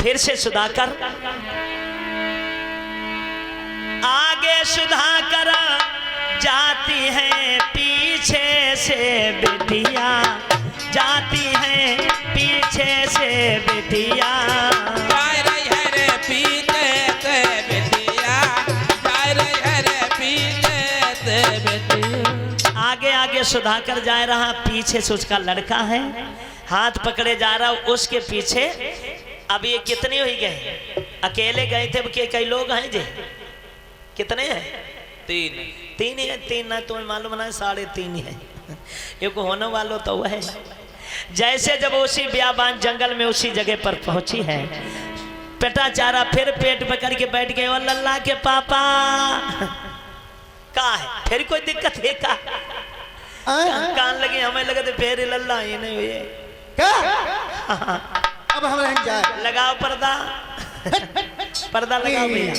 फिर से सुधाकर आगे सुधाकर जाती है पीछे से बिटिया, जाती है पीछे से बिटिया, जा रही है रे पीछे से बिटिया, जा रही है रे पीछे से बिटिया। आगे आगे सुधाकर जा रहा, पीछे से उसका लड़का है, हाथ पकड़े जा रहा उसके पीछे। अब ये कितने हो गए? अकेले गए थे कि कई लोग हैं जी? कितने हैं? तीन है। तीन ना तुम्हें मालूम ना, 3.5 है। एक होने वालों तो वह है। जैसे जब उसी बियाबान जंगल में उसी जगह पर पहुंची है, पेटा चारा फिर पेट पकड़ के बैठ गए। और लल्ला के पापा का है? फिर कोई दिक्कत है का? कान लगे, हमें लगे थे फिर लल्ला ये नहीं हुए क्या? अब हम रहेंगे जाए। लगाओ पर्दा, पर्दा लगाओ भैया।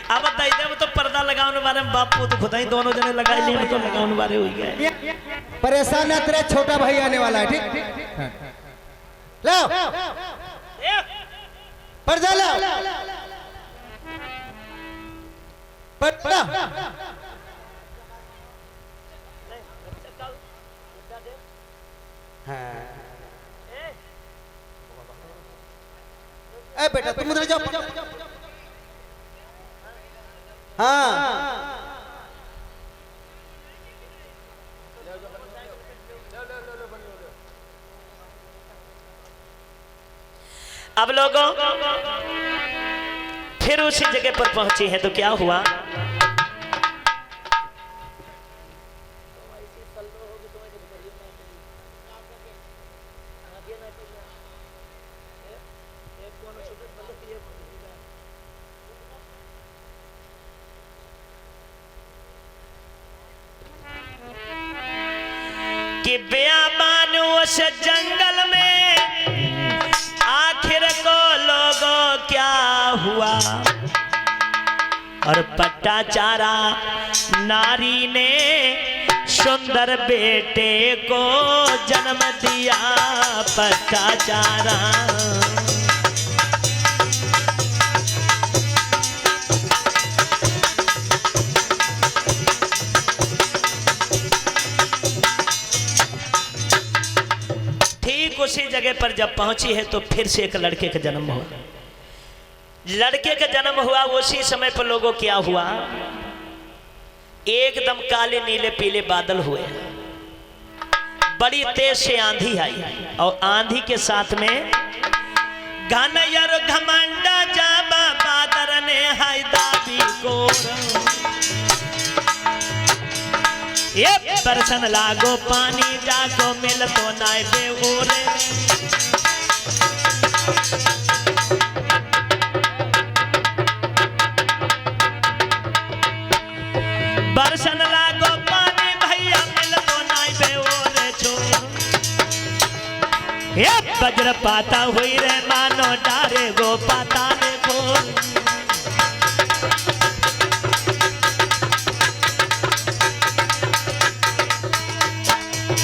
अब बताइए, जब तो पर्दा लगाने बारे में बापू तो खुद ही दोनों जने लगा लिए, तो लगाने बारे हो गए। परेशान ना तेरा छोटा भाई आने वाला है, ठीक? लाओ पर्दा लाओ, पर्दा। ए बेटा तुम उधर जाओ। हाँ अब लोगों फिर उसी जगह पर पहुंची है तो क्या हुआ? कि बियाबान उस जंगल में आखिर को लोगों क्या हुआ? और पट्टा चारा नारी ने सुंदर बेटे को जन्म दिया। पट्टा चारा उसी जगह पर जब पहुंची है तो फिर से एक लड़के का जन्म हुआ। लड़के का जन्म हुआ उसी समय पर लोगों क्या हुआ? एकदम काले नीले पीले बादल हुए, बड़ी तेज से आंधी आई, और आंधी के साथ में घनयर घमंडा जाबा बादर ने हैदाबी को ये बरसन लागो पानी जाको मिल तो नाय बेओरे। बरसन लागो पानी भैया मिल तो नाय बेओरे छो। ये वज्र पाता हुई रे मानो डारे गो पाता ने को।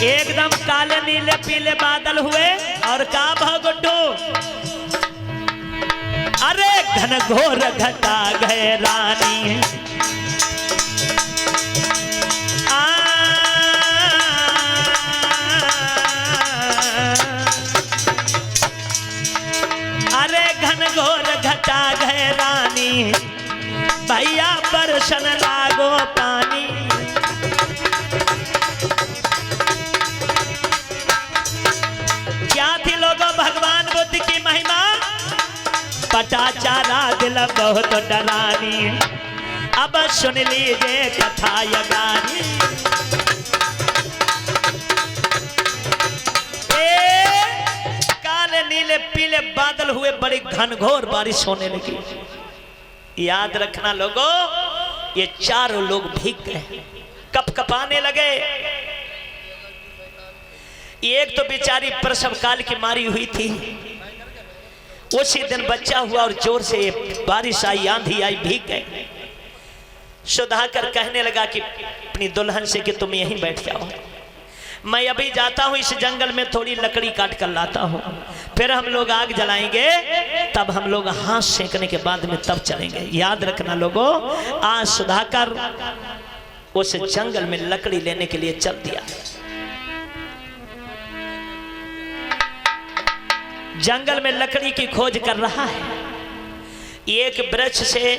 एकदम काले नीले पीले बादल हुए और का भगुड्डू? अरे घनघोर घटा गए रानी। अरे घनघोर घटा गए रानी, भैया बरसन लागो पानी। भगवान बुद्ध की महिमा, पटा चारा दिल बहुत डरानी। अब सुन लीजिए कथा यगानी। काले नीले पीले बादल हुए, बड़ी घनघोर बारिश होने लगी। याद रखना लोगों, ये चारों लोग भीग गए, कपकपाने लगे। एक तो बेचारी प्रसव काल की मारी हुई थी, उसी दिन बच्चा हुआ और जोर से बारिश आई, आंधी आई, भीग गए। सुधाकर कहने लगा कि अपनी दुल्हन से कि तुम यहीं बैठ जाओ, मैं अभी जाता हूं इस जंगल में, थोड़ी लकड़ी काट कर लाता हूं, फिर हम लोग आग जलाएंगे, तब हम लोग हाथ सेकने के बाद में तब चलेंगे। याद रखना लोगों, आज सुधाकर उस जंगल में लकड़ी लेने के लिए चल दिया। जंगल में लकड़ी की खोज कर रहा है। एक वृक्ष से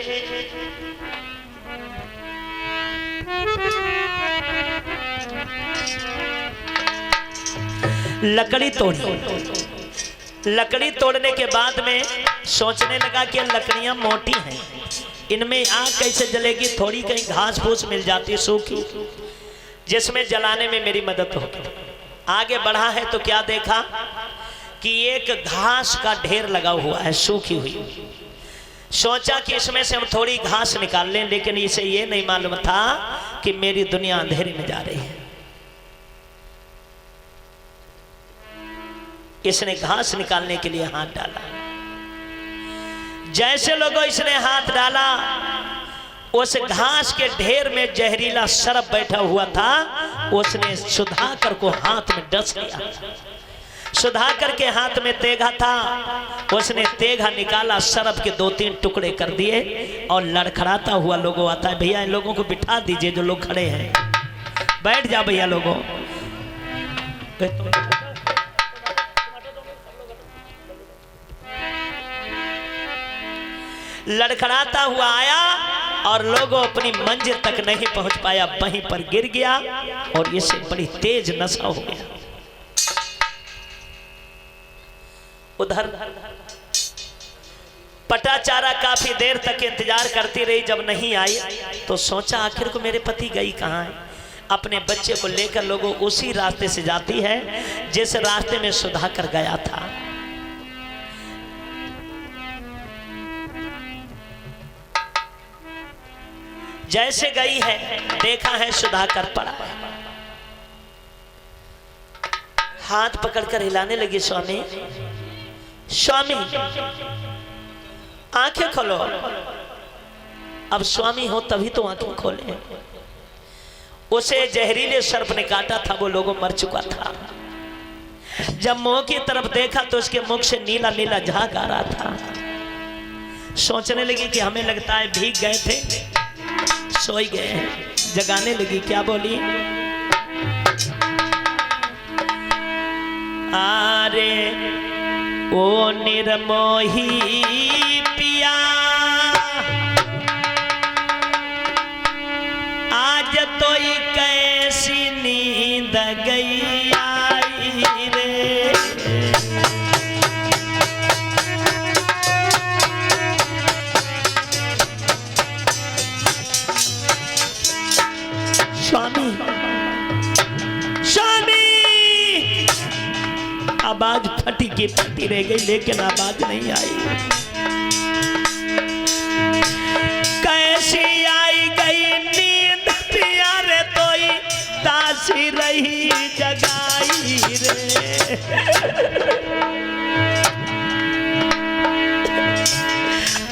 लकड़ी तोड़ी। लकड़ी तोड़ने के बाद में सोचने लगा कि लकड़ियां मोटी हैं, इनमें आग कैसे जलेगी, थोड़ी कहीं घास फूस मिल जाती सूखी, जिसमें जलाने में मेरी मदद होगी। आगे बढ़ा है तो क्या देखा कि एक घास का ढेर लगा हुआ है सूखी हुई। सोचा कि इसमें से हम थोड़ी घास निकाल लें, लेकिन इसे ये नहीं मालूम था कि मेरी दुनिया अंधेरे में जा रही है। इसने घास निकालने के लिए हाथ डाला। जैसे लोगों इसने हाथ डाला, उस घास के ढेर में जहरीला सर्प बैठा हुआ था। उसने सुधाकर को हाथ में डस लिया। सुधाकर के हाथ में तेघा था, उसने तेघा निकाला, सर्प के 2-3 टुकड़े कर दिए और लड़खड़ाता हुआ लोगों आता है। भैया इन लोगों को बिठा दीजिए, जो लोग खड़े हैं बैठ जा भैया लोगों। लड़खड़ाता हुआ आया और लोगों अपनी मंजिल तक नहीं पहुंच पाया, वहीं पर गिर गया और इसे बड़ी तेज नशा हो गया। उधर पटाचारा काफी देर तक इंतजार करती रही, जब नहीं आई तो सोचा आखिर को मेरे पति गई कहाँ है। अपने बच्चे को लेकर लोगों उसी रास्ते से जाती है जिस रास्ते में सुधाकर गया था। जैसे गई है, देखा है सुधाकर पड़ा, हाथ पकड़कर हिलाने लगी, स्वामी स्वामी आंखें खोलो। अब स्वामी हो तभी तो आंखें खोले। उसे जहरीले सर्प ने काटा था, वो लोगों मर चुका था। जब मुंह की तरफ देखा तो उसके मुख से नीला नीला झाग आ रहा था। सोचने लगी कि हमें लगता है भीग गए थे, सोई गए हैं। जगाने लगी, क्या बोली, आरे ओ निर्मोही पिया, आज तो ही कैसी नींद गई आई रे। स्वामी स्वामी, आवाज फटी की फटी रह गई, लेकिन आवाज नहीं आई। कैसी आई गई नींद पिया रे, तोई तासी रही जगाई रे।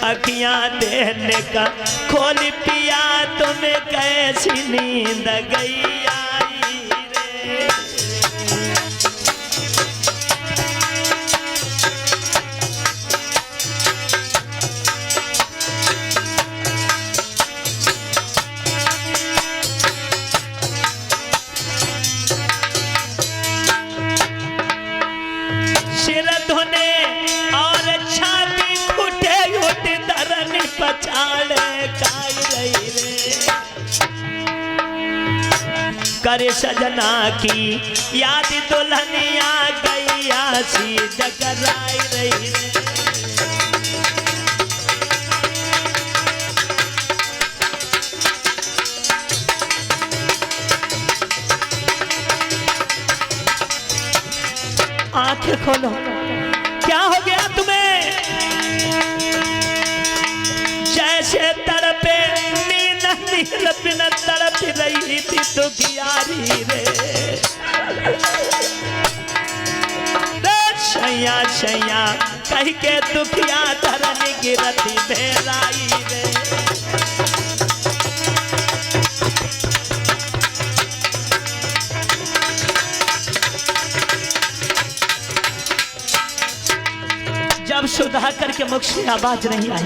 अखियां देने का खोल पिया, तुम्हें कैसी नींद गई आई रे। सिर धोने और छाती खुटे उठ धरनी पछाड़े खाई रही रे। करे सजना की याद दुल्हनिया गई आसी जगराई रही रे। आंखें खोलो, क्या हो गया तुम्हें? जैसे तड़पे नींद नींद बिना तड़प रही थी तो कियारी रे। शैया शैया कह के दुखिया धरन गिरती बेलाई रे। मुख से आवाज नहीं आई।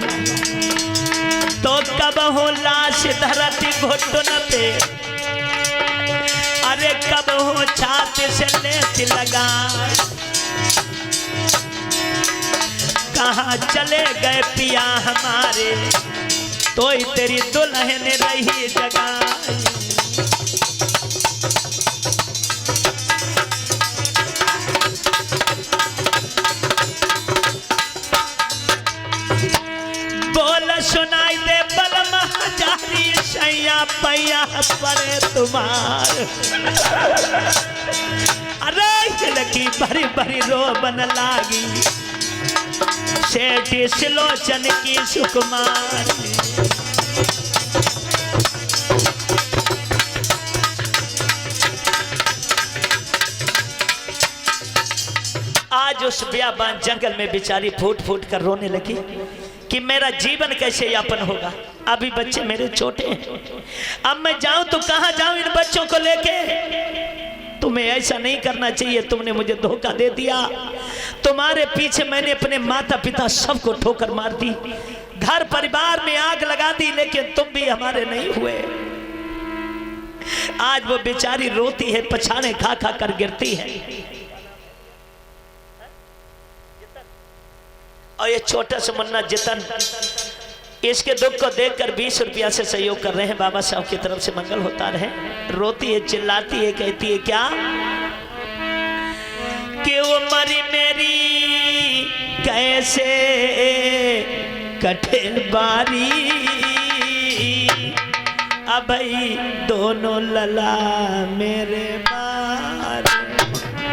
तो कब हो लाश धरती घुटन पे, अरे कब हो छाती से लेती लगा, कहाँ चले गए पिया हमारे, तो ही तेरी दुल्हन रही जगह। बोल सुनाई दे बलम हजारी सैया पैया पड़े तुम्हार, अरे लगी भरी भरी रोबन लागी, सेठी सिलोचन की सुकुमार। आज उस बियाबान जंगल में बेचारी फूट फूट कर रोने लगी कि मेरा जीवन कैसे यापन होगा। अभी बच्चे मेरे छोटे हैं, अब मैं जाऊं तो कहां जाऊं इन बच्चों को लेके। तुम्हें ऐसा नहीं करना चाहिए, तुमने मुझे धोखा दे दिया। तुम्हारे पीछे मैंने अपने माता पिता सबको ठोकर मार दी, घर परिवार में आग लगा दी, लेकिन तुम भी हमारे नहीं हुए। आज वो बेचारी रोती है, पछाड़े खा खा कर गिरती है। और ये छोटा सा मुन्ना जितन इसके दुख को देखकर 20 रुपया से सहयोग कर रहे हैं। बाबा साहब की तरफ से मंगल होता रहे। रोती है, चिल्लाती है, कहती है क्या कि उम्र मेरी कैसे कटे बारी, अब दोनों लला मेरे मारे,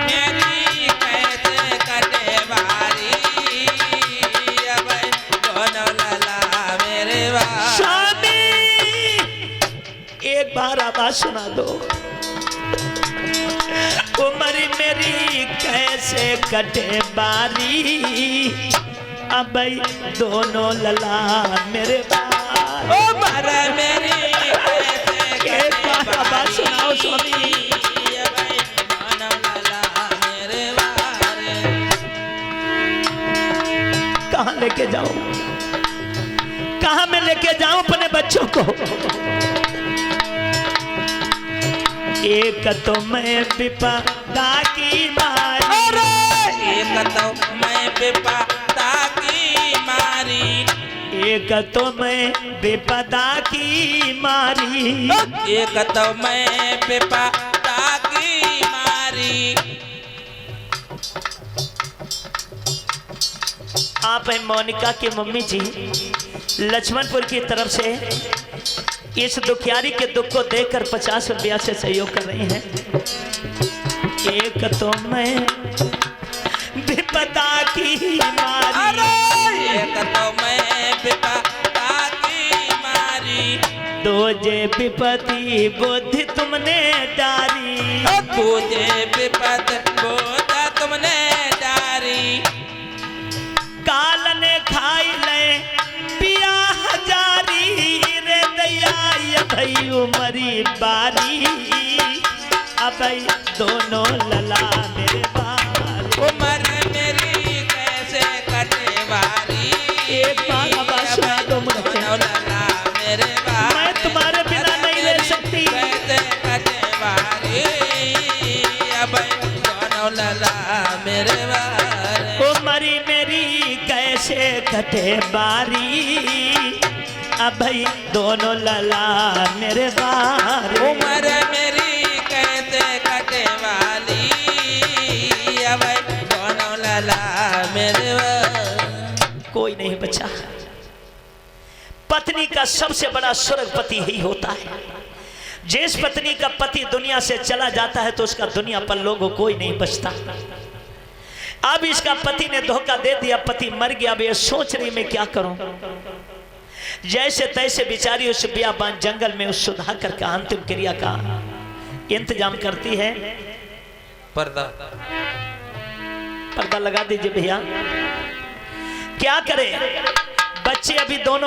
मेरी कैसे कटे बारी, अब दोनों लला मेरे बार। स्वामी एक बार आवाज सुना दो। उम्र मेरी कैसे कटे बारी, अब दोनों लला मेरे बार। उम्र मेरी कैसे एक बार आवाज सुनाओ स्वामी। कहाँ लेके जाऊं, कहाँ मैं लेके जाऊं अपने बच्चों को। एक तो मैं विपदा की मारी, एक तो मैं विपदा की मारी, एक तो मैं विपदा की मारी, एक तो मैं विपदा की मारी। आप हैं मोनिका की मम्मी जी, लक्ष्मणपुर की तरफ से इस दुखियारी के दुख को देखकर 50 रुपया से सहयोग कर रही हैं। एक तो मैं विपदा की मारी, एक तो मैं विपदा की मारी, तुझे विपत्ति बुद्धि तुमने डारी, तुझे विपद बोध तुमने डारी। काल ने खाई ले पिया हजारी, रे दैया भई उमरी बारी, अब दोनों लला मेरे बारी। उम्र मेरी कैसे कटे बारी, एक बार आवाज सुना दो मुझे। दोनों लला मेरे बार। मैं तुम्हारे बिना नहीं रह सकती। कैसे कटे बारी, अब दोनों लला मेरे बार। उमरी मेरी कैसे कटे बारी, अब दोनों लला मेरे बारी। उम्र मेरी कैसे कटे वाली, अब दोनों लला मेरे बार। कोई नहीं बचा। पत्नी का सबसे बड़ा स्वर्गपति ही होता है। जिस पत्नी का पति दुनिया से चला जाता है तो उसका दुनिया पर लोगों कोई नहीं बचता। अब इसका पति ने धोखा दे दिया, पति मर गया। अब ये सोच रही मैं क्या करूं। जैसे तैसे बेचारी उस बियाबान जंगल में उस सुधाकर का अंतिम क्रिया का इंतजाम करती है। पर्दा पर्दा लगा दीजिए भैया। क्या करे, बच्चे अभी दोनों